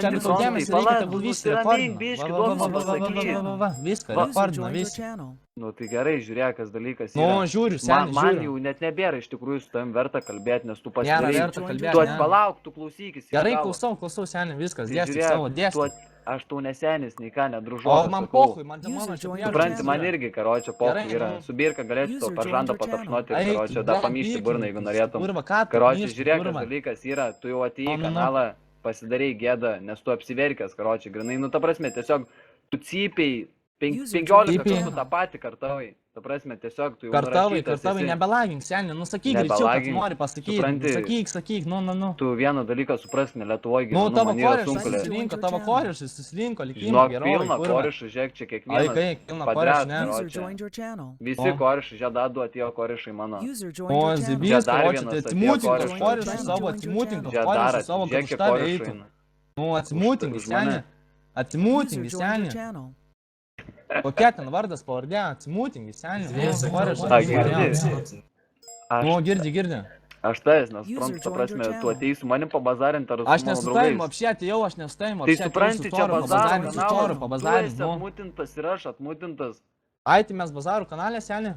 Čia tau dėmesį reikia, tegul visi rekordina. Va, viską, rekordina, viską. Nu tai gerai, žiūrėk, kas dalykas Nu, yra. žiūriu, seniai, Man žiūriu. jau net nebėra iš tikrųjų su tavim verta kalbėti, nes tu Nėra pasidarai. verta kalbėti, Tu ne. palauk, tu klausykis. Gerai, klausau, seniai, viskas, Tai dėstyk žiūrėk, savo dėstyk. Aš tau nesenis, nei ką, O nedružau. man pohui, man čia mano čia Supranti, man irgi, karočią, pohui Gerai, yra. nu. Su Birka galėčiau tau per žandą patapšnoti ir, karočią, dar pamyšti burną, jeigu norėtum. Kurva, ką tu Karočią, myšti, žiūrėk, kas kurva. dalykas yra, tu jau atėjai į Nu, nu. kanalą, pasidarei gėdą, nes tu apsiverkęs, karočią, grinai, nu ta prasme, tiesiog tu cypiai 15 kartų tą patį kartavai. Ta prasme, tiesiog tu jau Kartavai, nurašytas kartavai, esi. nebelagink, seniai, nu sakyk greičiau, kad Nebelagink, nori pasakyti. supranti. Sakyk, nu. Tu vieną dalyką suprask, ne Lietuvoje Nu, gyvenu, tavo man yra korišas sunku. susirinko, tavo korišas susirinko, likimo Žinok, gerovai, pilna kurva. korišų, žiūrėk, čia Ai, kiekvienas. kai, pilna Padrės, korišas, ne? karočią. Visi O. korišai, žiedadu atėjo korišai mano. O, zibys, Čia dar karočią, vienas tai atėjo atsimūtink, korišas. korišas savo, atsimūtink, Žiedar, korišas savo, kad žiūrėk, už tave korišai eitų. eina. Nu, atsimūtink, Už mane. seniai. Atsimūtink, seniai. Kokia ten vardas, pavardė, atsimūtink, seniai. A, girdi? Nu, Aš, girdi. aš tais, nesuprantu, ta prasme, tu atėjai su manim pabazarinti ar su Aš mano nesutaimu, draugais. apšė atėjau, aš nesutaimu, Tai supranti, čia bazaro bazarų, tu pabazarinu. esi atmutintas ir aš atmutintas. Ai, tai mes bazarų kanalė, seniai.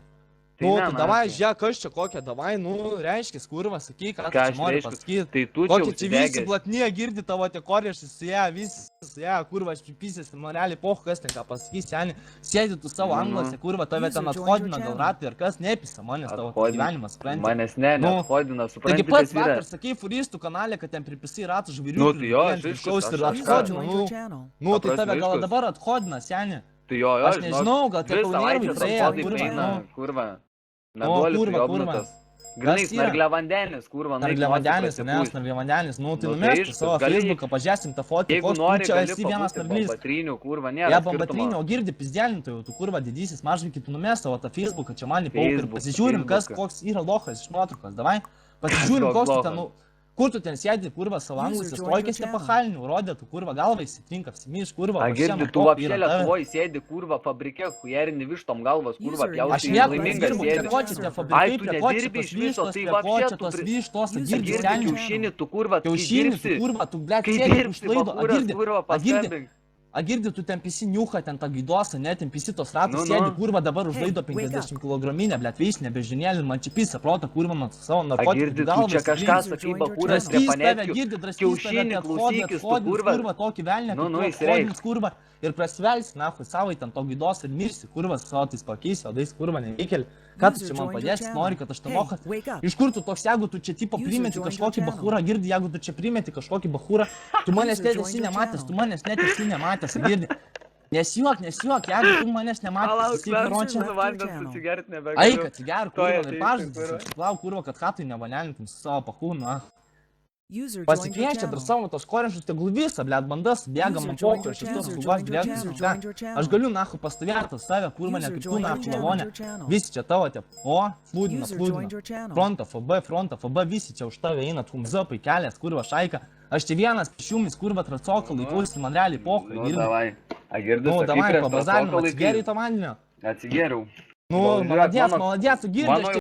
Tai Nu, ne, tai na, davai, tai- žiūrėk, kas čia kokia, davai, nu, reiškis, kurva, sakyk, ką tu Ką čia aš nori reiškiu? pasakyti. Tai tu čia Kokį čia visi užsidegęs. platnyje girdi tavo tie korėšai su ją, visi su ją, kurva, aš pipysės, man realiai pohu, kas ten ką pasakys, seniai. Sėdi tu savo Nu. anglose, kurva, tave ten athodina gal ratai ir kas, nepisa manęs tavo tas gyvenimas, supranti. Manęs ne, Nu. neathodina, supranti, Taigi pats kas yra. vakar sakei furistų kanalė, kad ten pripisai ratų žvairių. Nu, tai jo, aš iššaus ir aš athodina, nu, tai Ta tave prasme, gal viskas. dabar athodina, seniai. Tai jo, Aš nežinau, gal tie dvi tau nervai savaitės praėjo, athodai kurva, eina, nu. kurva. O, Meduolis kurva, jobnutas. Grinai, Kas yra? snargliavandenis, kurva, naik Nargliavandenis, nosį ne, prasipūst. nargliavandenis, nu tai Nu, tai numestų aišku, savo gali- Facebooką, pažiūrėsim tą fotkę, Jeigu koks tu nori, čia gali esi vienas pabūti narglys. batrinių, kurva, Ja, nėra bambatrinio, skirtumo. o girdi pizdelintojų, tu kurva didysis mažvai kitų numės savo tą Facebooką, čia man į pauką ir Facebook, pasižiūrim, kas, Facebooką. koks yra lochas iš nuotraukos, davai, pasižiūrim, Koks koks tu lochas? ten, nu, kur tu ten sėdi, kurva, savo anglus, stojkės nepachalinių, rodė, tu kurva galvą įsitrink, apsimyš, kurva, A, va, girdi, šiam tu kokia apšė yra tave. Lietuvoje sėdi, kurva, fabrike, hujerini vištom galvas, kurva, Aš pjausi nieko laimingas nedirbu, prie sėdi. ko čia tie Ai, fabrikai, tu prie ko čia nedirbi tos iš viso, vištos, tai prie ko vapše čia tu tos pri- vištos, Girdi girdi seniai. kiaušinį, tu kurva, kai Kiaušinį, tu dirbsi, kurva, tu blėt kai sėdi, dirbsi, užlaido, bakūras, kurva, paskambink. A girdi, tu ten pisi niucha, ten tą gaidosą, net ten pisi tos ratus, Nu, sėdi, nu. kurva, dabar užlaido 50 kg, blėt veisinė, bežinėlį, man čia pisa, proto, kurva, man savo A, narkotikų girdi, tu galvą. čia kažką sakai, bakūras, Draskys tave, repanetkių. girdi, draskys kiaušinį tave, klausykis, tu, athodins, kurva. kurva, tokį velnę, Nu, nu, tu įsireik. athodins, kurva, ir prasivelsi, nahui, savai ten to gaidos ir mirsi, kurva, savo tais pakeisi, o tais, kurva, neveikel. Ką tu čia man padėsi, nori, kad aš tą moką? Iš kur tu toks, jeigu tu čia tipo primeti kažkokį bachūrą, girdi, jeigu tu čia primeti kažkokį bachūrą, tu manęs net esi nematęs, tu manęs net esi nematęs, girdi. Nesijuok, jeigu tu manęs nematęs, esi karočią. vandens atsigert nebegaliu. Eik, atsigerk, kurva, Tuoj ir ateisiu, pažadus, lau, kurva, kad hatui nevanelintum su savo pachūnu. Pasikviešia Pasikviešia dar savo tos korenšus, tegul visą, blėt, bandas, bėgam ant pocho, aš iš tos lubos bėgam. Aš galiu, nahu, pastovėti save, kur mane kaip tu, nahu, lavonė. Visi čia tavo, tie, o, flūdina. Fronto, FB, visi čia už tave eina, tumzapai, kelias, kurva, šaika. Aš čia vienas pišiumis, kurva, tracoką laikausi, man realiai pocho. Nu, davai. A, girdi, Nu, sakai, davai, prieš pabazarinam, trasoką atsigeriai laikai. to maninio. Atsigeriau. Nu, Gal, žiūrėk, maladės, mano- maladės, tu girdi, mano aš